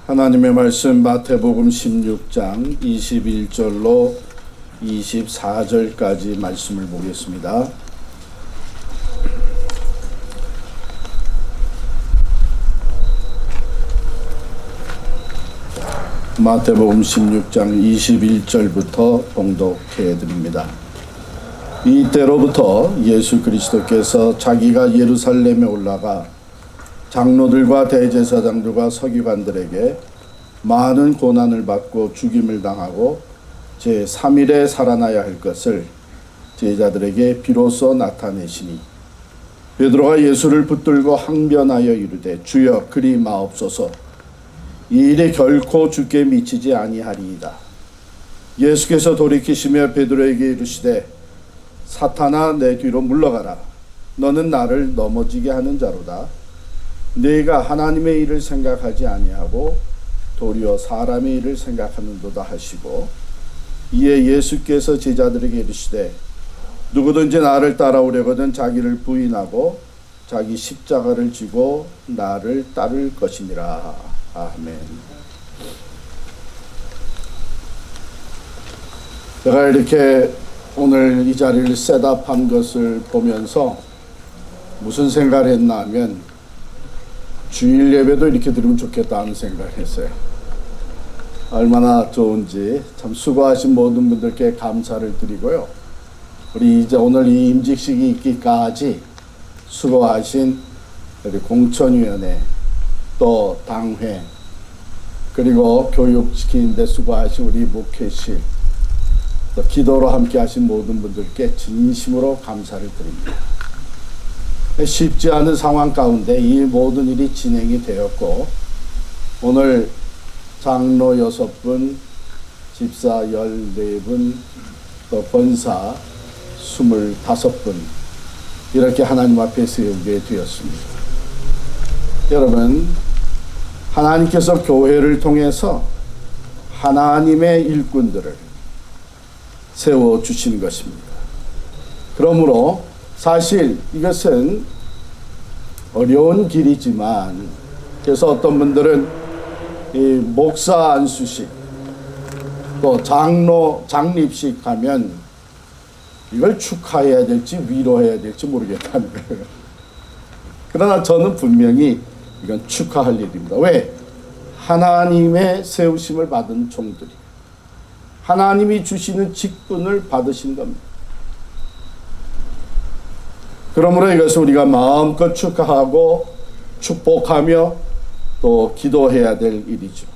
하나님의 말씀 마태복음 16장 21절로 24절까지 말씀을 보겠습니다. 마태복음 16장 21절부터 봉독해 드립니다. 이때로부터 예수 그리스도께서 자기가 예루살렘에 올라가 장로들과 대제사장들과 서기관들에게 많은 고난을 받고 죽임을 당하고 제3일에 살아나야 할 것을 제자들에게 비로소 나타내시니 베드로가 예수를 붙들고 항변하여 이르되 주여 그리 마옵소서 이 일이 결코 주께 미치지 아니하리이다. 예수께서 돌이키시며 베드로에게 이르시되 사탄아 내 뒤로 물러가라. 너는 나를 넘어지게 하는 자로다. 네가 하나님의 일을 생각하지 아니하고 도리어 사람의 일을 생각하는도다 하시고 이에 예수께서 제자들에게 이르시되 누구든지 나를 따라오려거든 자기를 부인하고 자기 십자가를 지고 나를 따를 것이니라. 아멘. 제가 이렇게 오늘 이 자리를 셋업한 것을 보면서 무슨 생각을 했나 하면 주일 예배도 이렇게 드리면 좋겠다 하는 생각을 했어요. 얼마나 좋은지 참 수고하신 모든 분들께 감사를 드리고요. 우리 이제 오늘 이 임직식이 있기까지 수고하신 우리 공천위원회 또 당회 그리고 교육시키는데 수고하신 우리 목회실 또 기도로 함께 하신 모든 분들께 진심으로 감사를 드립니다. 쉽지 않은 상황 가운데 이 모든 일이 진행이 되었고 오늘 장로 6분, 집사 14분, 또 권사 25분 이렇게 하나님 앞에 세우게 되었습니다. 여러분, 하나님께서 교회를 통해서 하나님의 일꾼들을 세워주신 것입니다. 그러므로 사실 이것은 어려운 길이지만 그래서 어떤 분들은 이 목사 안수식 또 장로 장립식 하면 이걸 축하해야 될지 위로해야 될지 모르겠다는 거예요. 그러나 저는 분명히 이건 축하할 일입니다. 왜? 하나님의 세우심을 받은 종들이 하나님이 주시는 직분을 받으신 겁니다. 그러므로 이것을 우리가 마음껏 축하하고 축복하며 또 기도해야 될 일이죠.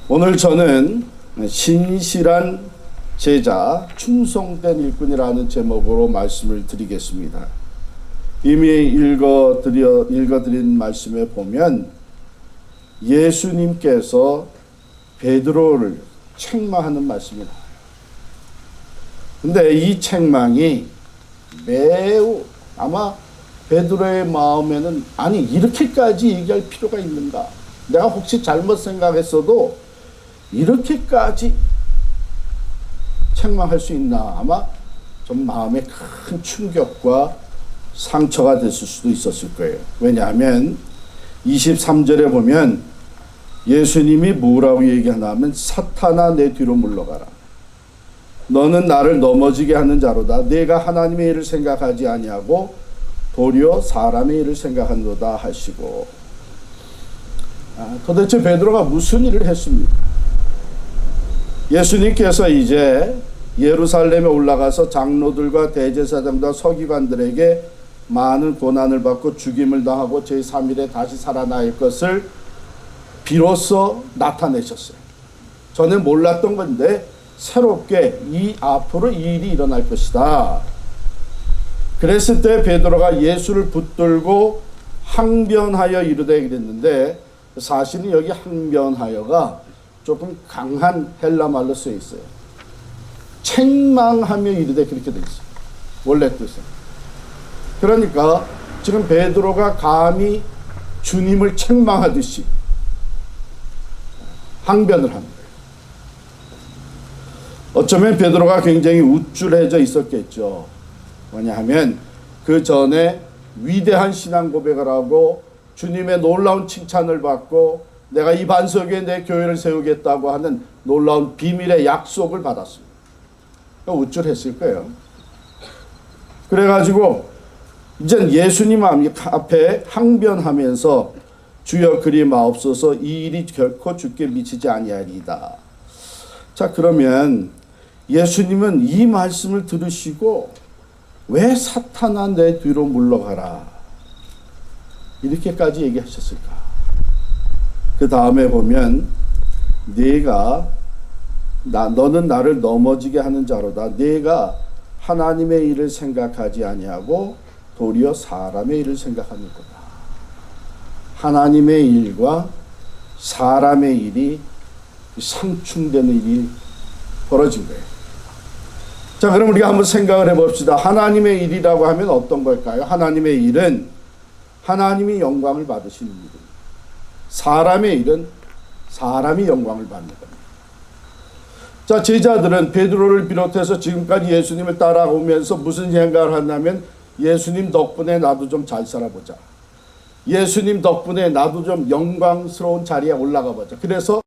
오늘 저는 신실한 제자, 충성된 일꾼이라는 제목으로 말씀을 드리겠습니다. 이미 읽어드린 말씀에 보면 예수님께서 베드로를 책망하는 말씀이 나와요. 근데 이 책망이 매우 아마 베드로의 마음에는 아니 이렇게까지 얘기할 필요가 있는가? 내가 혹시 잘못 생각했어도 이렇게까지 책망할 수 있나? 아마 좀 마음에 큰 충격과 상처가 됐을 수도 있었을 거예요. 왜냐하면 23절에 보면 예수님이 뭐라고 얘기하나 하면 사탄아 내 뒤로 물러가라. 너는 나를 넘어지게 하는 자로다. 내가 하나님의 일을 생각하지 아니하고 도리어 사람의 일을 생각한도다 하시고 도대체 베드로가 무슨 일을 했습니까? 예수님께서 이제 예루살렘에 올라가서 장로들과 대제사장과 서기관들에게 많은 고난을 받고 죽임을 당하고 제3일에 다시 살아날 것을 비로소 나타내셨어요. 전에 몰랐던 건데 새롭게 이 앞으로 이 일이 일어날 것이다. 그랬을 때 베드로가 예수를 붙들고 항변하여 이르되 그랬는데 사실은 여기 항변하여가 조금 강한 헬라 말로 쓰여 있어요. 책망하며 이르되 그렇게 되어 있어요. 원래 뜻은. 그러니까 지금 베드로가 감히 주님을 책망하듯이 항변을 하는 거예요. 어쩌면 베드로가 굉장히 우쭐해져 있었겠죠. 뭐냐 하면 그 전에 위대한 신앙 고백을 하고 주님의 놀라운 칭찬을 받고 내가 이 반석 위에 내 교회를 세우겠다고 하는 놀라운 비밀의 약속을 받았습니다. 우쭐했을 거예요. 그래가지고 이젠 예수님 앞에 항변하면서 주여 그리 마옵소서 이 일이 결코 주께 미치지 아니하리이다. 자, 그러면 예수님은 이 말씀을 들으시고 왜 사탄아 내 뒤로 물러가라 이렇게까지 얘기하셨을까? 그 다음에 보면 너는 나를 넘어지게 하는 자로다. 네가 하나님의 일을 생각하지 아니하고 도리어 사람의 일을 생각하는 거다. 하나님의 일과 사람의 일이 상충되는 일이 벌어진 거예요. 자, 그럼 우리가 한번 생각을 해봅시다. 하나님의 일이라고 하면 어떤 걸까요? 하나님의 일은 하나님이 영광을 받으시는 일입니다. 사람의 일은 사람이 영광을 받는 겁니다. 자, 제자들은 베드로를 비롯해서 지금까지 예수님을 따라오면서 무슨 생각을 한다면 예수님 덕분에 나도 좀 잘 살아보자. 예수님 덕분에 나도 좀 영광스러운 자리에 올라가 보자. 그래서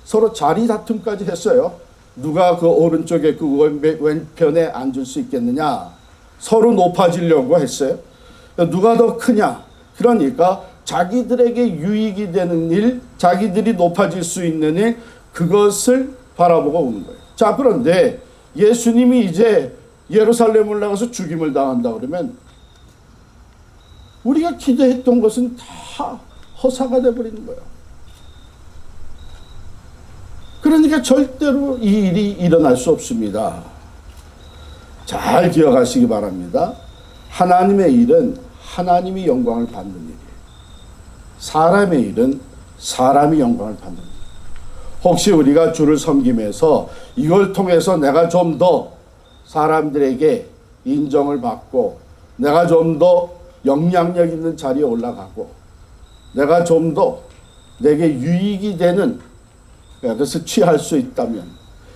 서로 자리 다툼까지 했어요. 누가 그 오른쪽에 그 왼편에 앉을 수 있겠느냐. 서로 높아지려고 했어요. 누가 더 크냐. 그러니까 자기들에게 유익이 되는 일, 자기들이 높아질 수 있는 일, 그것을 바라보고 오는 거예요. 자, 그런데 예수님이 이제 예루살렘을 나가서 죽임을 당한다 그러면 우리가 기대했던 것은 다 허사가 되어버리는 거예요. 그러니까 절대로 이 일이 일어날 수 없습니다. 잘 기억하시기 바랍니다. 하나님의 일은 하나님이 영광을 받는 일이에요. 사람의 일은 사람이 영광을 받는 일이에요. 혹시 우리가 주를 섬기면서 이걸 통해서 내가 좀 더 사람들에게 인정을 받고 내가 좀 더 영향력 있는 자리에 올라가고 내가 좀 더 내게 유익이 되는 것을 취할 수 있다면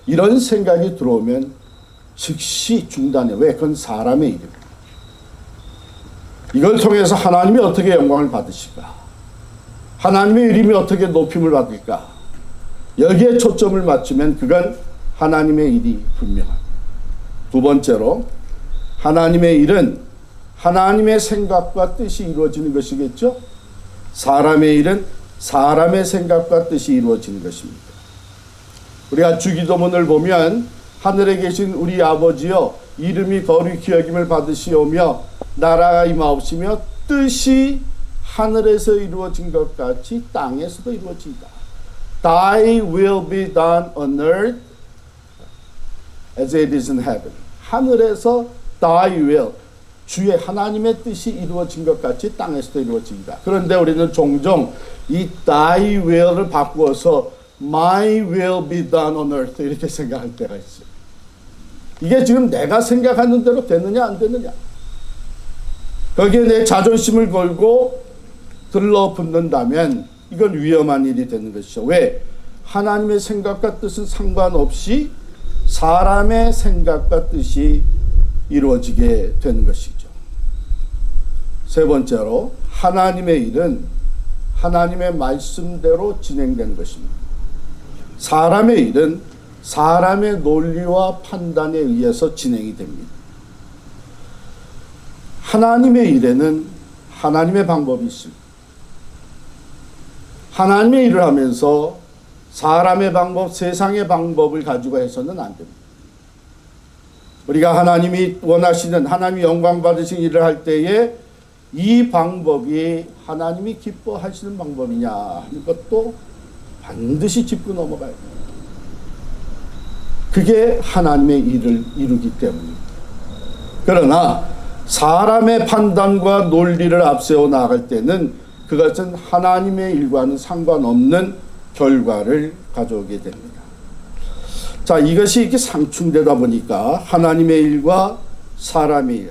이런 생각이 들어오면 즉시 중단해. 왜? 그건 사람의 일입니다. 이걸 통해서 하나님이 어떻게 영광을 받으실까? 하나님의 이름이 어떻게 높임을 받을까? 여기에 초점을 맞추면 그건 하나님의 일이 분명합니다. 두 번째로 하나님의 일은 하나님의 생각과 뜻이 이루어지는 것이겠죠. 사람의 일은 사람의 생각과 뜻이 이루어지는 것입니다. 우리가 주기도문을 보면 하늘에 계신 우리 아버지여 이름이 거룩히 여김을 받으시오며 나라가 임하옵시며 뜻이 하늘에서 이루어진 것 같이 땅에서도 이루어진다. Thy will be done on earth as it is in heaven. 하늘에서 Thy will, 주의 하나님의 뜻이 이루어진 것 같이 땅에서도 이루어진다. 그런데 우리는 종종 이 Thy will을 바꾸어서 My will be done on earth 이렇게 생각할 때가 있어요. 이게 지금 내가 생각하는 대로 되느냐 안 되느냐. 거기에 내 자존심을 걸고 들러붙는다면 이건 위험한 일이 되는 것이죠. 왜? 하나님의 생각과 뜻은 상관없이 사람의 생각과 뜻이 이루어지게 되는 것이죠. 세 번째로 하나님의 일은 하나님의 말씀대로 진행되는 것입니다. 사람의 일은 사람의 논리와 판단에 의해서 진행이 됩니다. 하나님의 일에는 하나님의 방법이 있습니다. 하나님의 일을 하면서 사람의 방법, 세상의 방법을 가지고 해서는 안 됩니다. 우리가 하나님이 원하시는 하나님이 영광 받으신 일을 할 때에 이 방법이 하나님이 기뻐하시는 방법이냐 하는 것도 반드시 짚고 넘어가야 돼요. 그게 하나님의 일을 이루기 때문입니다. 그러나 사람의 판단과 논리를 앞세워 나갈 때는 그것은 하나님의 일과는 상관없는 결과를 가져오게 됩니다. 자, 이것이 이렇게 상충되다 보니까 하나님의 일과 사람의 일,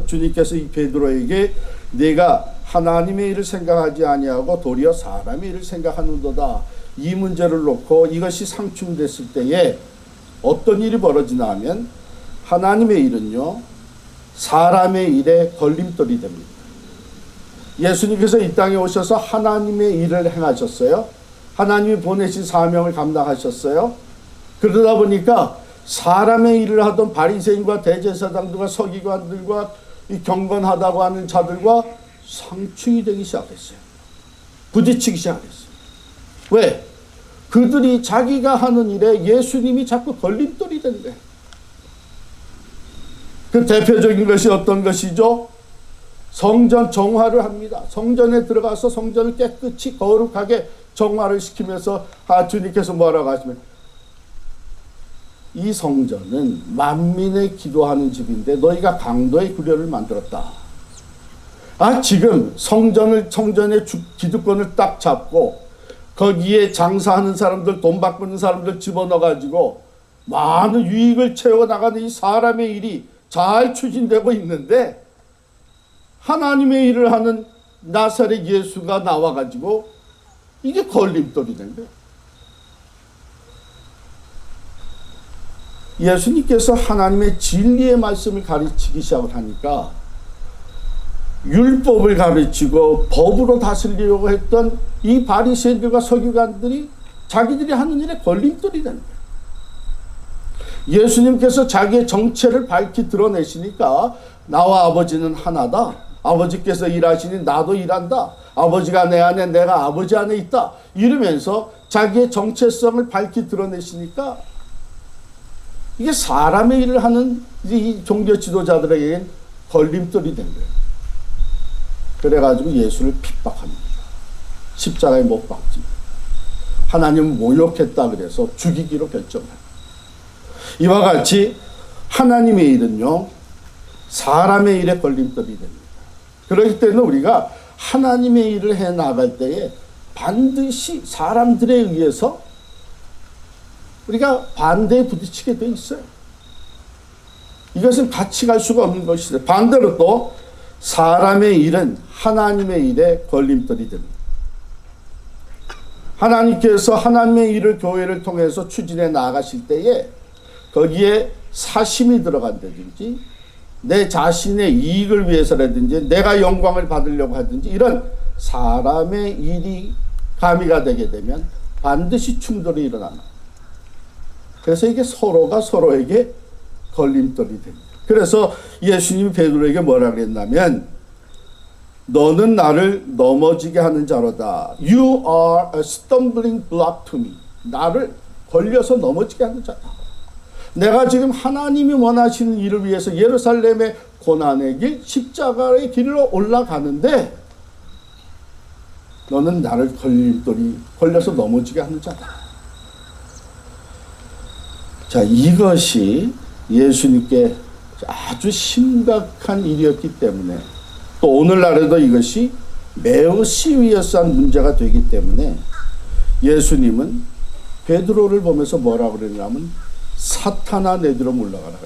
주님께서 이 베드로에게 내가 하나님의 일을 생각하지 아니하고 도리어 사람의 일을 생각하는도다. 이 문제를 놓고 이것이 상충됐을 때에 어떤 일이 벌어지나 하면 하나님의 일은요, 사람의 일에 걸림돌이 됩니다. 예수님께서 이 땅에 오셔서 하나님의 일을 행하셨어요. 하나님이 보내신 사명을 감당하셨어요. 그러다 보니까 사람의 일을 하던 바리새인과 대제사장들과 서기관들과 이 경건하다고 하는 자들과 상충이 되기 시작했어요. 부딪히기 시작했어요. 왜? 그들이 자기가 하는 일에 예수님이 자꾸 걸림돌이 된 거예요. 그 대표적인 것이 어떤 것이죠? 성전 정화를 합니다. 성전에 들어가서 성전을 깨끗이 거룩하게 정화를 시키면서 주님께서 뭐라고 하시면, 이 성전은 만민의 기도하는 집인데 너희가 강도의 구려를 만들었다. 지금 성전의 기득권을 딱 잡고 거기에 장사하는 사람들, 돈 바꾸는 사람들 집어넣어가지고 많은 유익을 채워나가는 이 사람의 일이 잘 추진되고 있는데, 하나님의 일을 하는 나사렛 예수가 나와가지고 이게 걸림돌이 된 거예요. 예수님께서 하나님의 진리의 말씀을 가르치기 시작을 하니까 율법을 가르치고 법으로 다스리려고 했던 이 바리새인들과 서기관들이 자기들이 하는 일에 걸림돌이 된 거예요. 예수님께서 자기의 정체를 밝히 드러내시니까 나와 아버지는 하나다. 아버지께서 일하시니 나도 일한다. 아버지가 내 안에, 내가 아버지 안에 있다. 이러면서 자기의 정체성을 밝히 드러내시니까 이게 사람의 일을 하는 이 종교 지도자들에게 걸림돌이 된 거예요. 그래가지고 예수를 핍박합니다. 십자가에 못 박습니다. 하나님을 모욕했다 그래서 죽이기로 결정합니다. 이와 같이 하나님의 일은요, 사람의 일에 걸림돌이 됩니다. 그렇기 때문에 우리가 하나님의 일을 해 나갈 때에 반드시 사람들에 의해서 우리가 반대에 부딪히게 돼 있어요. 이것은 같이 갈 수가 없는 것이죠. 반대로 또 사람의 일은 하나님의 일에 걸림돌이 됩니다. 하나님께서 하나님의 일을 교회를 통해서 추진해 나가실 때에 거기에 사심이 들어간다든지 내 자신의 이익을 위해서라든지 내가 영광을 받으려고 하든지 이런 사람의 일이 가미가 되게 되면 반드시 충돌이 일어납니다. 그래서 이게 서로가 서로에게 걸림돌이 됩니다. 그래서 예수님이 베드로에게 뭐라 그랬냐면, 너는 나를 넘어지게 하는 자로다. You are a stumbling block to me. 나를 걸려서 넘어지게 하는 자다. 내가 지금 하나님이 원하시는 일을 위해서 예루살렘의 고난의 길, 십자가의 길로 올라가는데 너는 나를 걸려서 넘어지게 하는 자다. 자, 이것이 예수님께 아주 심각한 일이었기 때문에, 또 오늘날에도 이것이 매우 시리어스한 문제가 되기 때문에 예수님은 베드로를 보면서 뭐라고 그러냐면, 사탄아 내 뒤로 물러가라.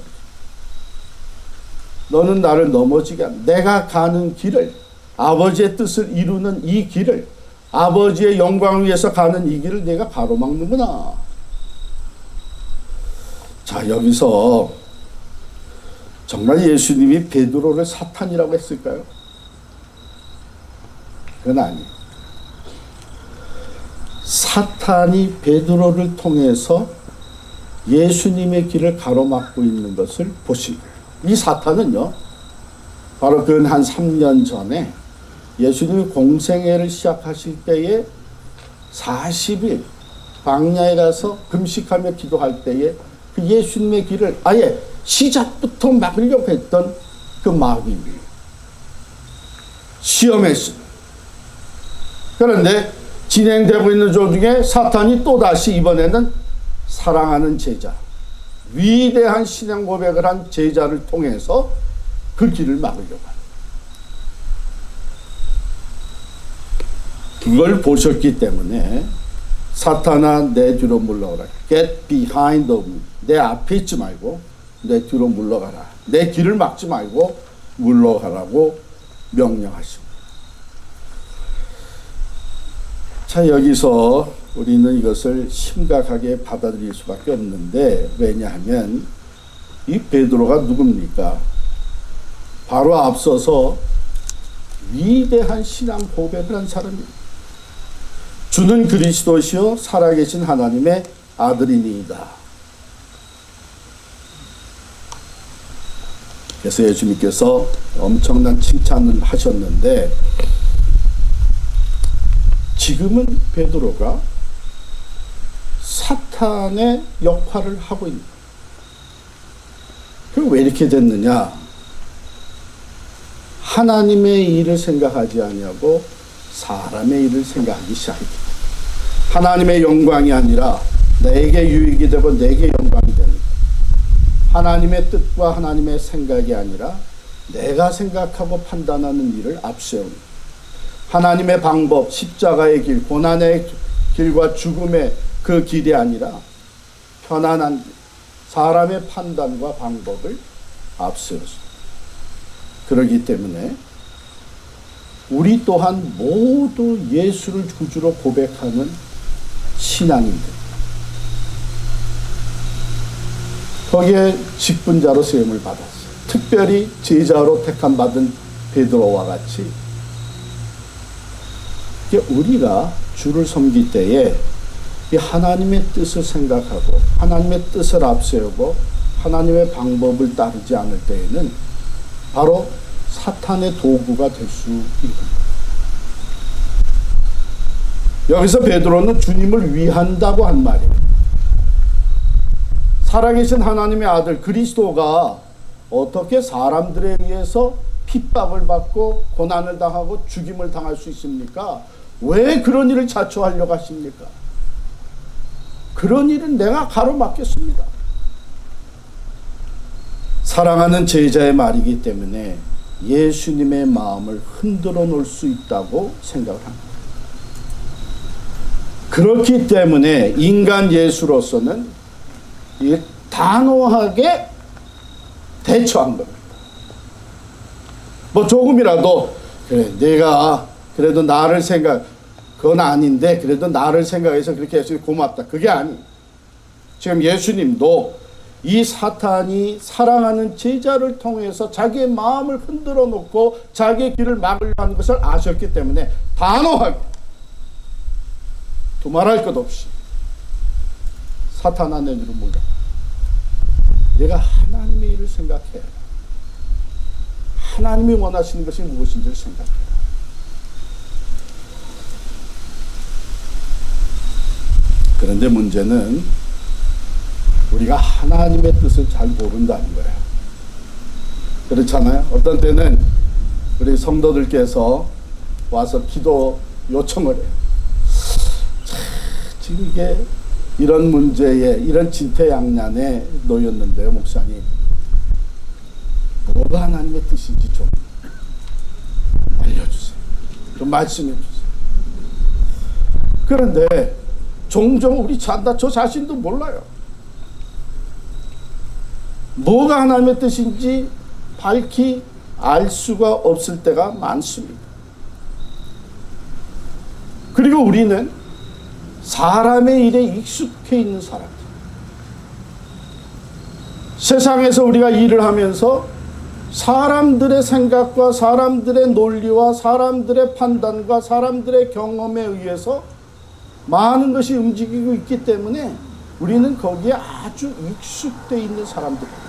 너는 나를 넘어지게 한다. 내가 가는 길을, 아버지의 뜻을 이루는 이 길을, 아버지의 영광을 위해서 가는 이 길을 내가 가로막는구나. 자, 여기서 정말 예수님이 베드로를 사탄이라고 했을까요? 그건 아니에요. 사탄이 베드로를 통해서 예수님의 길을 가로막고 있는 것을 보신 거예요. 이 사탄은요, 바로 그 한 3년 전에 예수님이 공생애를 시작하실 때에 40일 광야에 가서 금식하며 기도할 때에 그 예수님의 길을 아예 시작부터 막으려고 했던 그 마귀입니다. 시험했습니다. 그런데 진행되고 있는 도중에 사탄이 또다시 이번에는 사랑하는 제자, 위대한 신앙 고백을 한 제자를 통해서 그 길을 막으려고 합니다. 그걸 보셨기 때문에 사탄아 내 뒤로 물러가라. Get behind me. 내 앞에 있지 말고 내 뒤로 물러가라. 내 길을 막지 말고 물러가라고 명령하십니다. 자, 여기서 우리는 이것을 심각하게 받아들일 수밖에 없는데, 왜냐하면 이 베드로가 누굽니까? 바로 앞서서 위대한 신앙 고백을 한 사람입니다. 주는 그리스도시요 살아계신 하나님의 아들이니이다. 그래서 예수님께서 엄청난 칭찬을 하셨는데 지금은 베드로가 사탄의 역할을 하고 있는 거예요. 그럼 왜 이렇게 됐느냐? 하나님의 일을 생각하지 아니하고 사람의 일을 생각하기 시작했다. 하나님의 영광이 아니라 내게 유익이 되고 내게 영광이 되는 거예요. 하나님의 뜻과 하나님의 생각이 아니라 내가 생각하고 판단하는 일을 앞세우는 거예요. 하나님의 방법, 십자가의 길, 고난의 길과 죽음의 그 길이 아니라 편안한 길, 사람의 판단과 방법을 앞세웠습니다. 그렇기 때문에 우리 또한 모두 예수를 구주로 고백하는 신앙인들, 거기에 직분자로 세움을 받았어요. 특별히 제자로 택함받은 베드로와 같이 우리가 주를 섬길 때에 이 하나님의 뜻을 생각하고 하나님의 뜻을 앞세우고 하나님의 방법을 따르지 않을 때에는 바로 사탄의 도구가 될 수 있는 거예요. 여기서 베드로는 주님을 위한다고 한 말이에요. 살아계신 하나님의 아들 그리스도가 어떻게 사람들에 의해서 핍박을 받고 고난을 당하고 죽임을 당할 수 있습니까? 왜 그런 일을 자초하려고 하십니까? 그런 일은 내가 가로막겠습니다. 사랑하는 제자의 말이기 때문에 예수님의 마음을 흔들어 놓을 수 있다고 생각을 합니다. 그렇기 때문에 인간 예수로서는 단호하게 대처한 겁니다. 뭐 조금이라도 그래 내가 그래도 나를 생각 그건 아닌데 그래도 나를 생각해서 그렇게 해서 고맙다. 그게 아니. 지금 예수님도 이 사탄이 사랑하는 제자를 통해서 자기의 마음을 흔들어 놓고 자기의 길을 막으려 하는 것을 아셨기 때문에 단호하게 두말할 것 없이 사탄아 내 뒤로 물러가. 내가 하나님의 일을 생각해. 하나님이 원하시는 것이 무엇인지를 생각해. 그런데 문제는 우리가 하나님의 뜻을 잘 모른다는 거예요. 그렇잖아요. 어떤 때는 우리 성도들께서 와서 기도 요청을 해요. 지금 이게 이런 문제에 이런 진퇴양난에 놓였는데요, 목사님. 뭐가 하나님의 뜻인지 좀 알려주세요. 좀 말씀해 주세요. 그런데 종종 우리 저 자신도 몰라요. 뭐가 하나님의 뜻인지 밝히 알 수가 없을 때가 많습니다. 그리고 우리는 사람의 일에 익숙해 있는 사람들. 세상에서 우리가 일을 하면서 사람들의 생각과 사람들의 논리와 사람들의 판단과 사람들의 경험에 의해서 많은 것이 움직이고 있기 때문에 우리는 거기에 아주 익숙되어 있는 사람들입니다.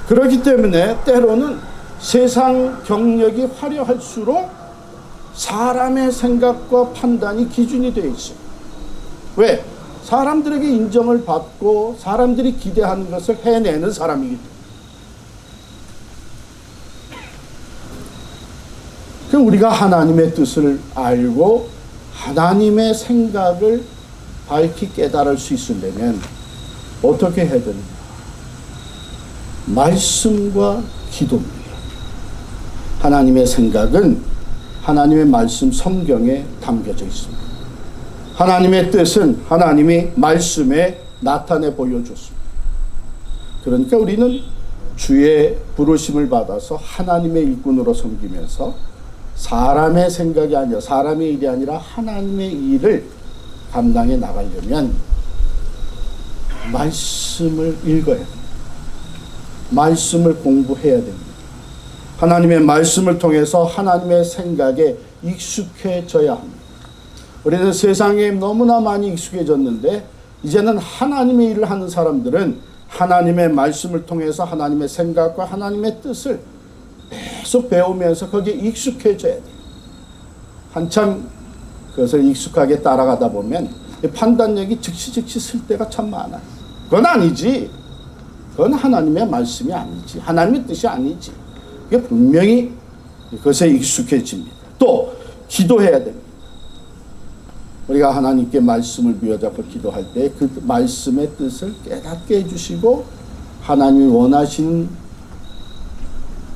그렇기 때문에 때로는 세상 경력이 화려할수록 사람의 생각과 판단이 기준이 되어 있어요. 왜? 사람들에게 인정을 받고 사람들이 기대하는 것을 해내는 사람이기 때문에. 그럼 우리가 하나님의 뜻을 알고 하나님의 생각을 밝히 깨달을 수 있으려면 어떻게 해야 되느냐? 말씀과 기도입니다. 하나님의 생각은 하나님의 말씀 성경에 담겨져 있습니다. 하나님의 뜻은 하나님이 말씀에 나타내 보여줬습니다. 그러니까 우리는 주의 부르심을 받아서 하나님의 일꾼으로 섬기면서 사람의 생각이 아니라 사람의 일이 아니라 하나님의 일을 감당해 나가려면 말씀을 읽어야 됩니다. 말씀을 공부해야 됩니다. 하나님의 말씀을 통해서 하나님의 생각에 익숙해져야 합니다. 우리는 세상에 너무나 많이 익숙해졌는데 이제는 하나님의 일을 하는 사람들은 하나님의 말씀을 통해서 하나님의 생각과 하나님의 뜻을 계속 배우면서 거기에 익숙해져야 돼요. 한참 그것을 익숙하게 따라가다 보면 판단력이 즉시 쓸 때가 참 많아요. 그건 아니지. 그건 하나님의 말씀이 아니지. 하나님의 뜻이 아니지. 이게 분명히 그것에 익숙해집니다. 또 기도해야 됩니다. 우리가 하나님께 말씀을 비워잡고 기도할 때 그 말씀의 뜻을 깨닫게 해주시고 하나님이 원하시는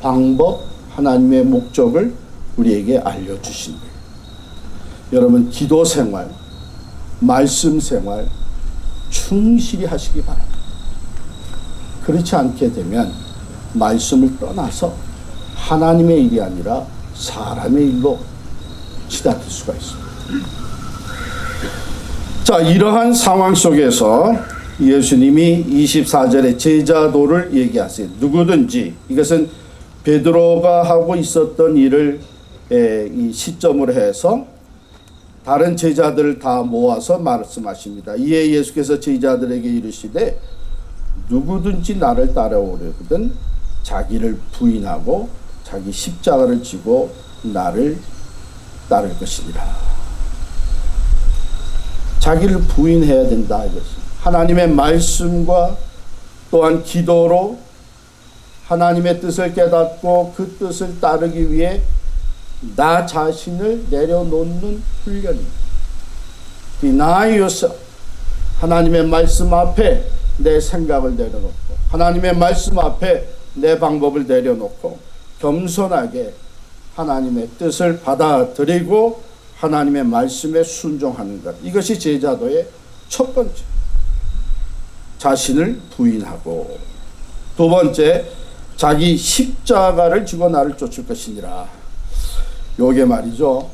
방법, 하나님의 목적을 우리에게 알려주신 거예요. 여러분 기도 생활, 말씀 생활 충실히 하시기 바랍니다. 그렇지 않게 되면 말씀을 떠나서 하나님의 일이 아니라 사람의 일로 치닫을 수가 있습니다. 자, 이러한 상황 속에서 예수님이 24절에 제자도를 얘기하세요. 누구든지, 이것은 베드로가 하고 있었던 일을 이 시점으로 해서 다른 제자들을 다 모아서 말씀하십니다. 이에 예수께서 제자들에게 이르시되 누구든지 나를 따라오려거든 자기를 부인하고 자기 십자가를 지고 나를 따를 것이니라. 자기를 부인해야 된다 이것이. 하나님의 말씀과 또한 기도로 하나님의 뜻을 깨닫고 그 뜻을 따르기 위해 나 자신을 내려놓는 훈련입니다. Deny yourself. 하나님의 말씀 앞에 내 생각을 내려놓고 하나님의 말씀 앞에 내 방법을 내려놓고 겸손하게 하나님의 뜻을 받아들이고 하나님의 말씀에 순종하는 것. 이것이 제자도의 첫 번째. 자신을 부인하고 두 번째 자기 십자가를 지고 나를 쫓을 것이니라. 요게 말이죠.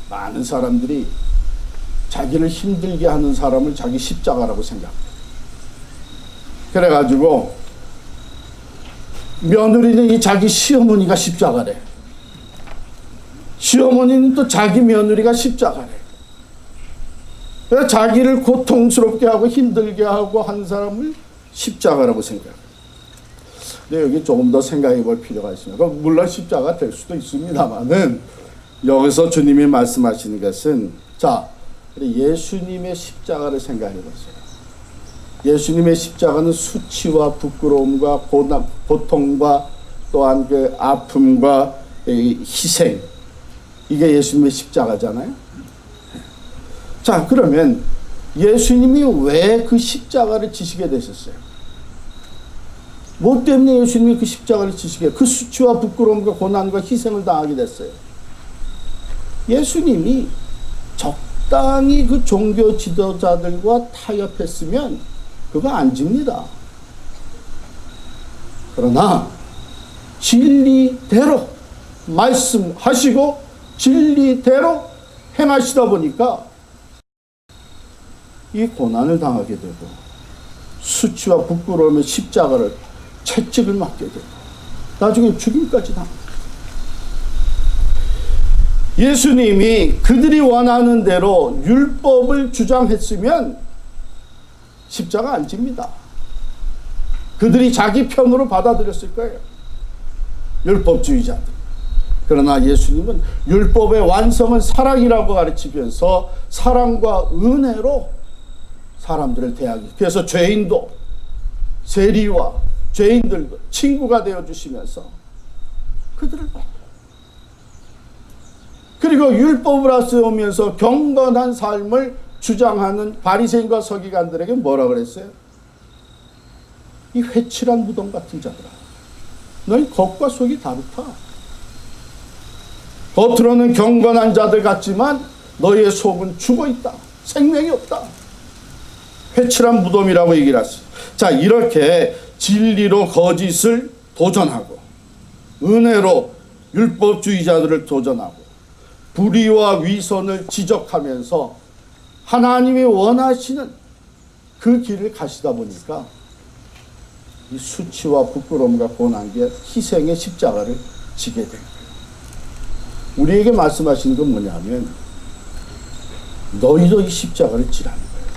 많은 사람들이 자기를 힘들게 하는 사람을 자기 십자가라고 생각합니다. 그래가지고 며느리는 이 자기 시어머니가 십자가래. 시어머니는 또 자기 며느리가 십자가래. 그래서 자기를 고통스럽게 하고 힘들게 하고 한 사람을 십자가라고 생각해요. 근데 여기 조금 더 생각해 볼 필요가 있습니다. 물론 십자가 될 수도 있습니다만은 여기서 주님이 말씀하시는 것은 자, 예수님의 십자가를 생각해 보세요. 예수님의 십자가는 수치와 부끄러움과 고통과 또한 그 아픔과 희생, 이게 예수님의 십자가잖아요. 자, 그러면 예수님이 왜 그 십자가를 지시게 되셨어요? 뭐 때문에 예수님이 그 십자가를 지시게, 그 수치와 부끄러움과 고난과 희생을 당하게 됐어요? 예수님이 적당히 그 종교 지도자들과 타협했으면 그거 안 집니다. 그러나 진리대로 말씀하시고 진리대로 행하시다 보니까 이 고난을 당하게 되고 수치와 부끄러움의 십자가를 채찍을 맞게 되고 나중에 죽임까지 당합니다. 예수님이 그들이 원하는 대로 율법을 주장했으면 십자가 안 집니다. 그들이 자기 편으로 받아들였을 거예요. 율법주의자들. 그러나 예수님은 율법의 완성은 사랑이라고 가르치면서 사랑과 은혜로 사람들을 대하기. 그래서 죄인도 세리와 죄인들도 친구가 되어주시면서 그들을 그리고 율법을 앞세우면서 경건한 삶을 주장하는 바리새인과 서기관들에게 뭐라 그랬어요? 이 회칠한 무덤 같은 자들아, 너희 겉과 속이 다르다. 겉으로는 경건한 자들 같지만 너희의 속은 죽어있다. 생명이 없다. 회칠한 무덤이라고 얘기를 했어요. 자, 이렇게 진리로 거짓을 도전하고 은혜로 율법주의자들을 도전하고 불의와 위선을 지적하면서 하나님이 원하시는 그 길을 가시다 보니까 이 수치와 부끄러움과 고난과 희생의 십자가를 지게 된 거예요. 우리에게 말씀하시는 건 뭐냐면 너희도 이 십자가를 지라는 거예요.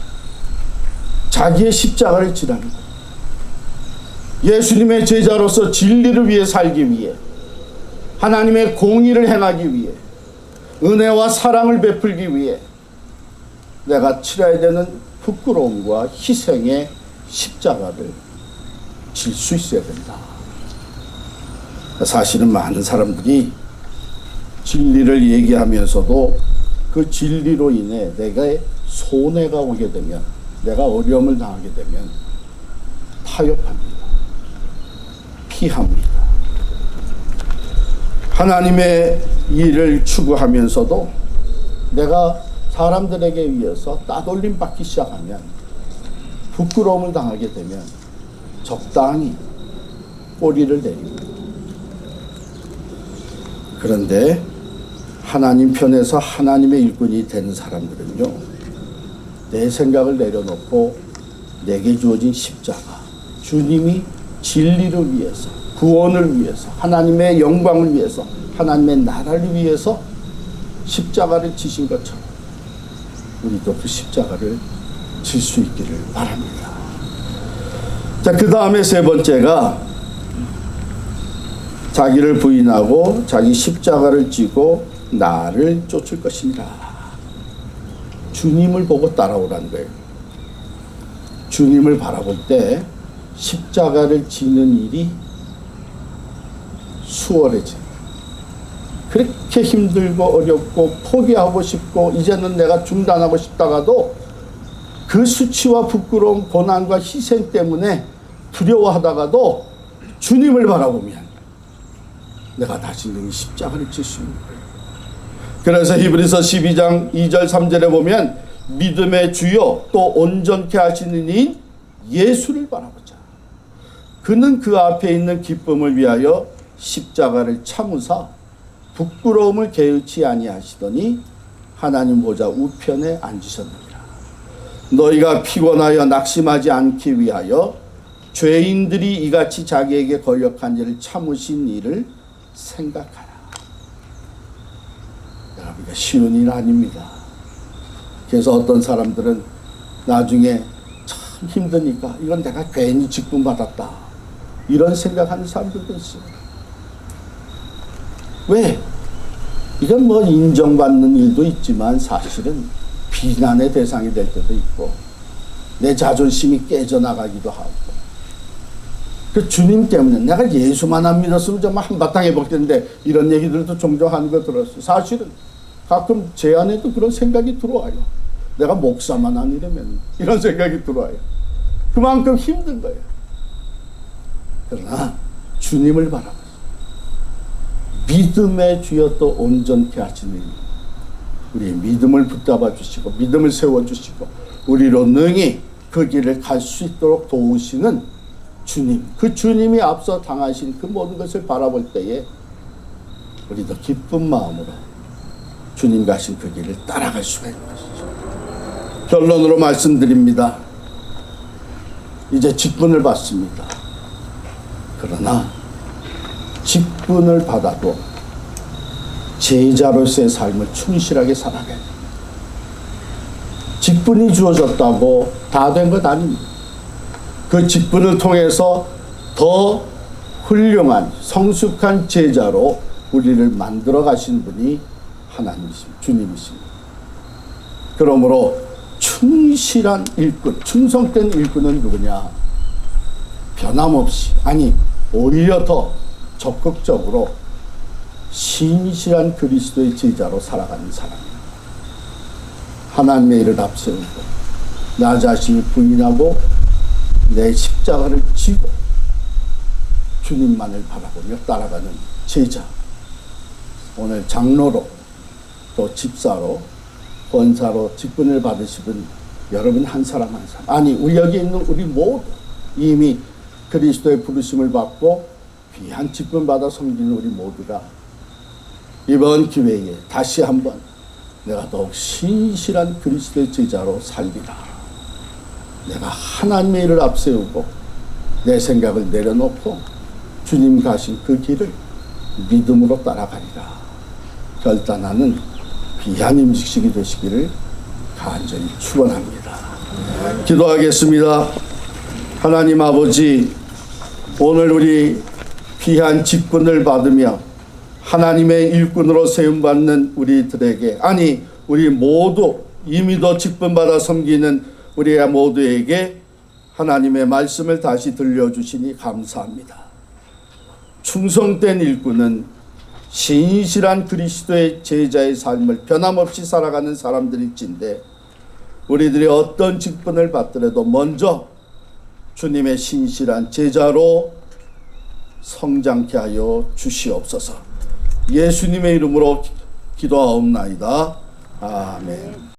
자기의 십자가를 지라는 거예요. 예수님의 제자로서 진리를 위해 살기 위해, 하나님의 공의를 행하기 위해, 은혜와 사랑을 베풀기 위해 내가 치러야 되는 부끄러움과 희생의 십자가를 질 수 있어야 된다. 사실은 많은 사람들이 진리를 얘기하면서도 그 진리로 인해 내가 손해가 오게 되면, 내가 어려움을 당하게 되면 타협합니다. 피합니다. 하나님의 일을 추구하면서도 내가 사람들에게 의해서 따돌림 받기 시작하면, 부끄러움을 당하게 되면 적당히 꼬리를 내립니다. 그런데 하나님 편에서 하나님의 일꾼이 되는 사람들은요, 내 생각을 내려놓고 내게 주어진 십자가, 주님이 진리를 위해서, 구원을 위해서, 하나님의 영광을 위해서, 하나님의 나라를 위해서 십자가를 지신 것처럼 우리도 그 십자가를 질 수 있기를 바랍니다. 자, 그 다음에 세 번째가 자기를 부인하고 자기 십자가를 지고 나를 쫓을 것이니라. 주님을 보고 따라오라는 거예요. 주님을 바라볼 때 십자가를 지는 일이 수월해져요. 그렇게 힘들고 어렵고 포기하고 싶고 이제는 내가 중단하고 싶다가도 그 수치와 부끄러움, 고난과 희생 때문에 두려워하다가도 주님을 바라보면 내가 다시는 이 십자가를 질 수 있는 거예요. 그래서 히브리서 12장 2절 3절에 보면 믿음의 주요 또 온전케 하시는 이인 예수를 바라보자. 그는 그 앞에 있는 기쁨을 위하여 십자가를 참으사 부끄러움을 개의치 아니하시더니 하나님 보좌 우편에 앉으셨느니라. 너희가 피곤하여 낙심하지 않기 위하여 죄인들이 이같이 자기에게 거역한 일을 참으신 일을 생각하라. 여러분, 이거 쉬운 일 아닙니다. 그래서 어떤 사람들은 나중에 참 힘드니까 이건 내가 괜히 직분 받았다, 이런 생각하는 사람들도 있어요. 왜? 이건 뭐 인정받는 일도 있지만 사실은 비난의 대상이 될 때도 있고 내 자존심이 깨져나가기도 하고, 그 주님 때문에 내가 예수만 안 믿었으면 정말 한바탕 해먹겠는데, 이런 얘기들도 종종 하는 거 들었어요. 사실은 가끔 제 안에도 그런 생각이 들어와요. 내가 목사만 아니라면, 이런 생각이 들어와요. 그만큼 힘든 거예요. 그러나 주님을 바라보세요. 믿음의 주여 또 온전케 하시는 우리의 믿음을 붙잡아 주시고 믿음을 세워주시고 우리로 능히 그 길을 갈 수 있도록 도우시는 주님, 그 주님이 앞서 당하신 그 모든 것을 바라볼 때에 우리도 기쁜 마음으로 주님 가신 그 길을 따라갈 수가 있는 것이죠. 결론으로 말씀드립니다. 이제 직분을 받습니다. 그러나 직분을 받아도 제자로서의 삶을 충실하게 살아가야 됩니다. 직분이 주어졌다고 다 된 것 아닙니다. 그 직분을 통해서 더 훌륭한 성숙한 제자로 우리를 만들어 가신 분이 하나님이십니다. 주님이십니다. 그러므로 충실한 일꾼, 충성된 일꾼은 누구냐? 변함없이, 아니 오히려 더 적극적으로 신실한 그리스도의 제자로 살아가는 사람입니다. 하나님의 일을 앞세우고 나 자신을 부인하고 내 십자가를 지고 주님만을 바라보며 따라가는 제자. 오늘 장로로 또 집사로 권사로 직분을 받으시는 여러분 한 사람 한 사람, 아니 우리 여기 있는 우리 모두 이미 그리스도의 부르심을 받고 귀한 직분 받아 섬기는 우리 모두가 이번 기회에 다시 한번 내가 더욱 신실한 그리스도의 제자로 살리라. 내가 하나님의 일을 앞세우고 내 생각을 내려놓고 주님 가신 그 길을 믿음으로 따라가리라 결단하는 귀한 임직식이 되시기를 간절히 축원합니다. 기도하겠습니다. 하나님 아버지, 오늘 우리 귀한 직분을 받으며 하나님의 일꾼으로 세움받는 우리들에게, 아니 우리 모두 이미도 직분받아 섬기는 우리 모두에게 하나님의 말씀을 다시 들려주시니 감사합니다. 충성된 일꾼은 신실한 그리스도의 제자의 삶을 변함없이 살아가는 사람들일진데, 우리들이 어떤 직분을 받더라도 먼저 주님의 신실한 제자로 성장케 하여 주시옵소서. 예수님의 이름으로 기도하옵나이다. 아멘.